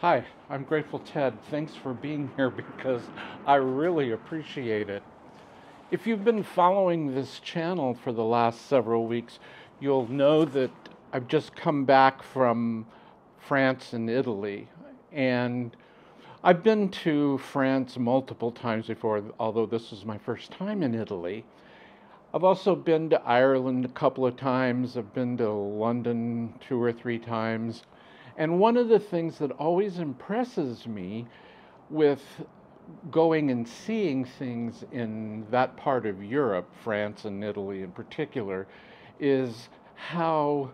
Hi, I'm Grateful Ted. Thanks for being here because I really appreciate it. If you've been following this channel for the last several weeks, you'll know that I've just come back from France and Italy. And I've been to France multiple times before, although this is my first time in Italy. I've also been to Ireland a couple of times. I've been to London 2 or 3 times. And one of the things that always impresses me with going and seeing things in that part of Europe, France and Italy in particular, is how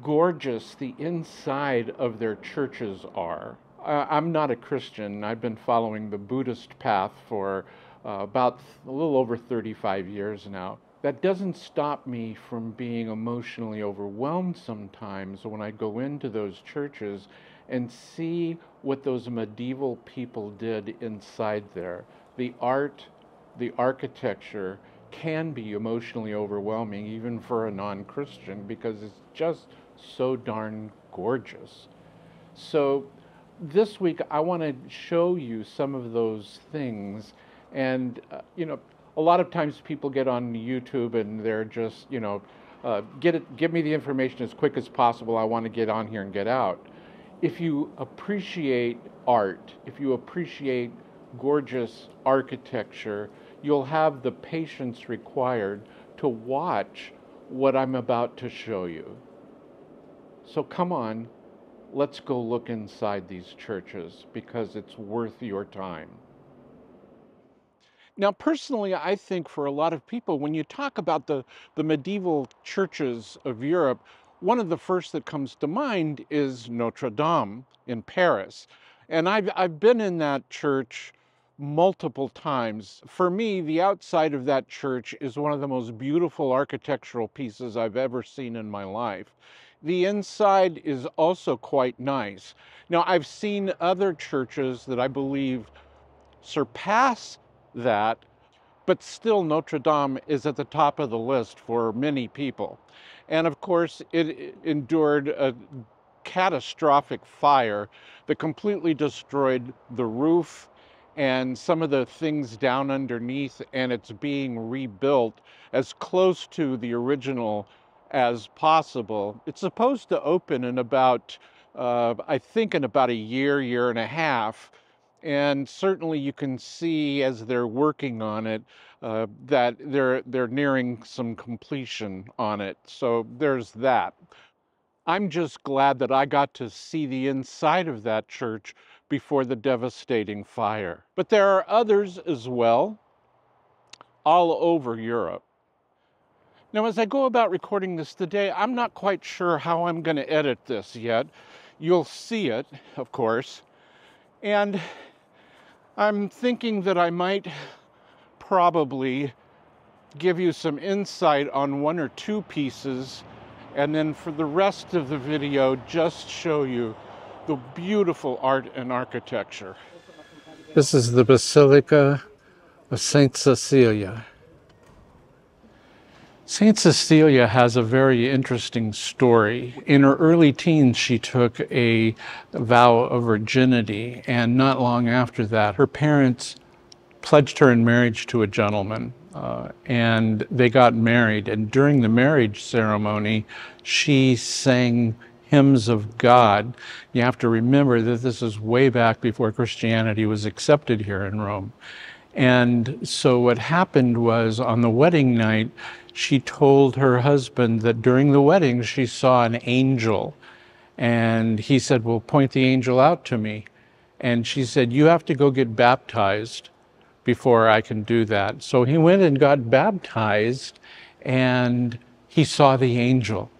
gorgeous the inside of their churches are. I'm not a Christian. I've been following the Buddhist path for about a little over 35 years now. That doesn't stop me from being emotionally overwhelmed sometimes when I go into those churches and see what those medieval people did inside there. The art, the architecture can be emotionally overwhelming even for a non-Christian because it's just so darn gorgeous. So this week I want to show you some of those things. And a lot of times people get on YouTube and they're just, give me the information as quick as possible. I want to get on here and get out. If you appreciate art, if you appreciate gorgeous architecture, you'll have the patience required to watch what I'm about to show you. So come on, let's go look inside these churches because it's worth your time. Now, personally, I think for a lot of people, when you talk about the medieval churches of Europe, one of the first that comes to mind is Notre Dame in Paris. And I've been in that church multiple times. For me, the outside of that church is one of the most beautiful architectural pieces I've ever seen in my life. The inside is also quite nice. Now, I've seen other churches that I believe surpass that, but still Notre Dame is at the top of the list for many people. And of course, it endured a catastrophic fire that completely destroyed the roof and some of the things down underneath, and it's being rebuilt as close to the original as possible. It's supposed to open in about, I think in about a year and a half. And certainly you can see as they're working on it that they're nearing some completion on it. So there's that. I'm just glad that I got to see the inside of that church before the devastating fire. But there are others as well, all over Europe. Now, as I go about recording this today, I'm not quite sure how I'm going to edit this yet. You'll see it, of course. And I'm thinking that I might probably give you some insight on one or two pieces, and then for the rest of the video, just show you the beautiful art and architecture. This is the Basilica of St. Cecilia. St. Cecilia has a very interesting story. In her early teens, she took a vow of virginity, and not long after that, her parents pledged her in marriage to a gentleman, and they got married. And during the marriage ceremony, she sang hymns of God. You have to remember that this is way back before Christianity was accepted here in Rome. And so what happened was, on the wedding night, she told her husband that during the wedding she saw an angel. And he said, well, point the angel out to me. And she said, you have to go get baptized before I can do that. So he went and got baptized, and he saw the angel.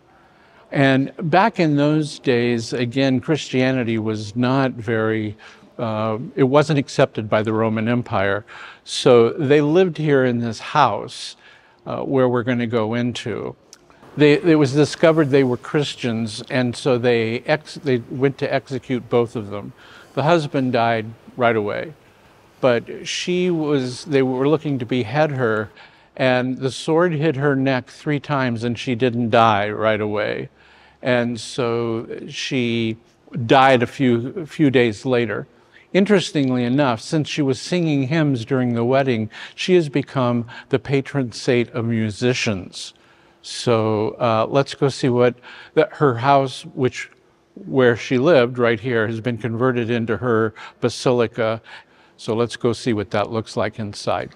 And back in those days, again, Christianity was not very, it wasn't accepted by the Roman Empire. So they lived here in this house where we're going to go into. It was discovered they were Christians, and so they went to execute both of them. The husband died right away, but they were looking to behead her, and the sword hit her neck 3 times and she didn't die right away. And so she died a few days later. Interestingly enough, since she was singing hymns during the wedding, she has become the patron saint of musicians. So let's go see what her house, where she lived right here, has been converted into her basilica. So let's go see what that looks like inside.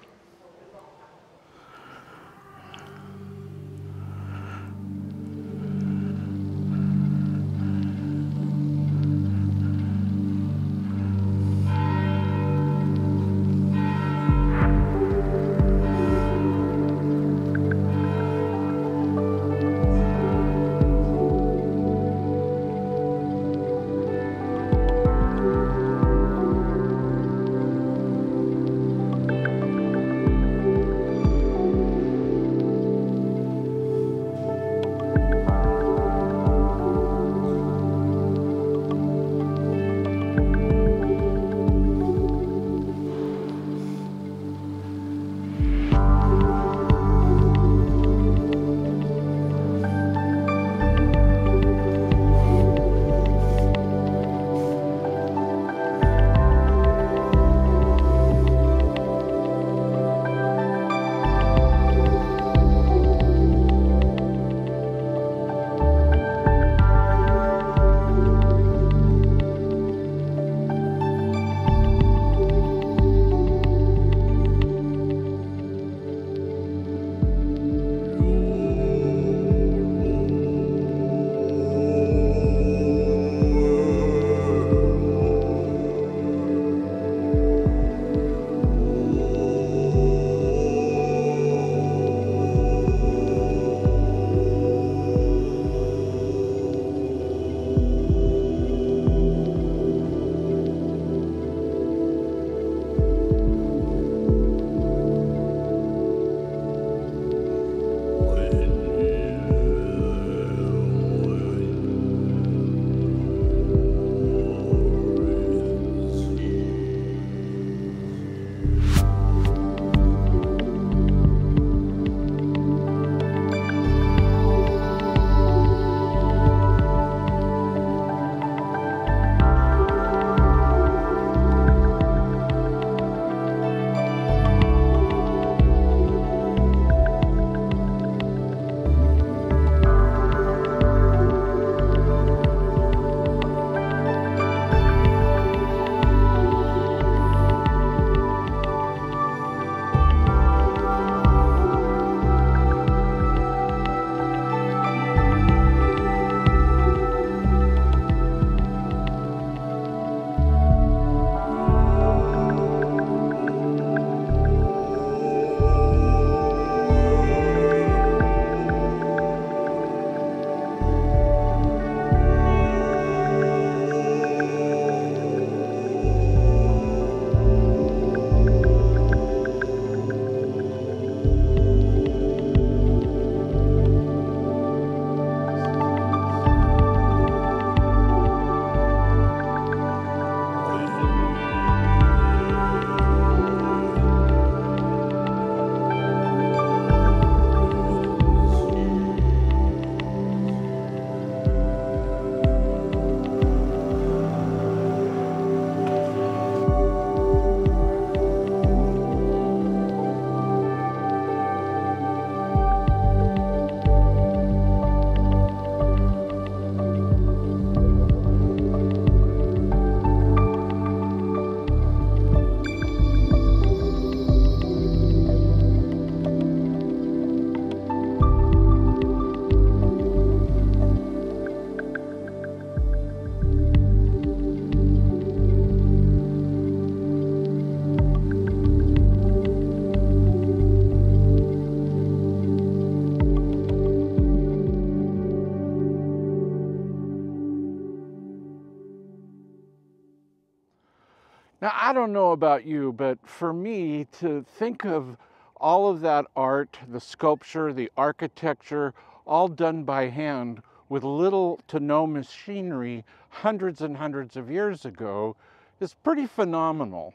Now, I don't know about you, but for me to think of all of that art, the sculpture, the architecture, all done by hand with little to no machinery hundreds and hundreds of years ago is pretty phenomenal.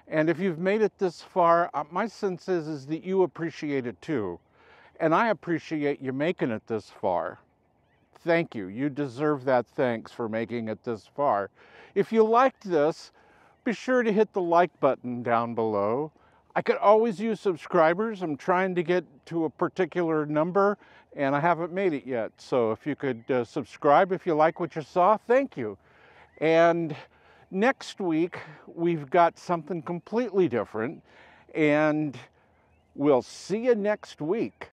And if you've made it this far, my sense is that you appreciate it too. And I appreciate you making it this far. thank you. You deserve that thanks for making it this far. If you liked this, be sure to hit the like button down below. I could always use subscribers. I'm trying to get to a particular number and I haven't made it yet. So if you could subscribe if you like what you saw, thank you. And next week, we've got something completely different, and we'll see you next week.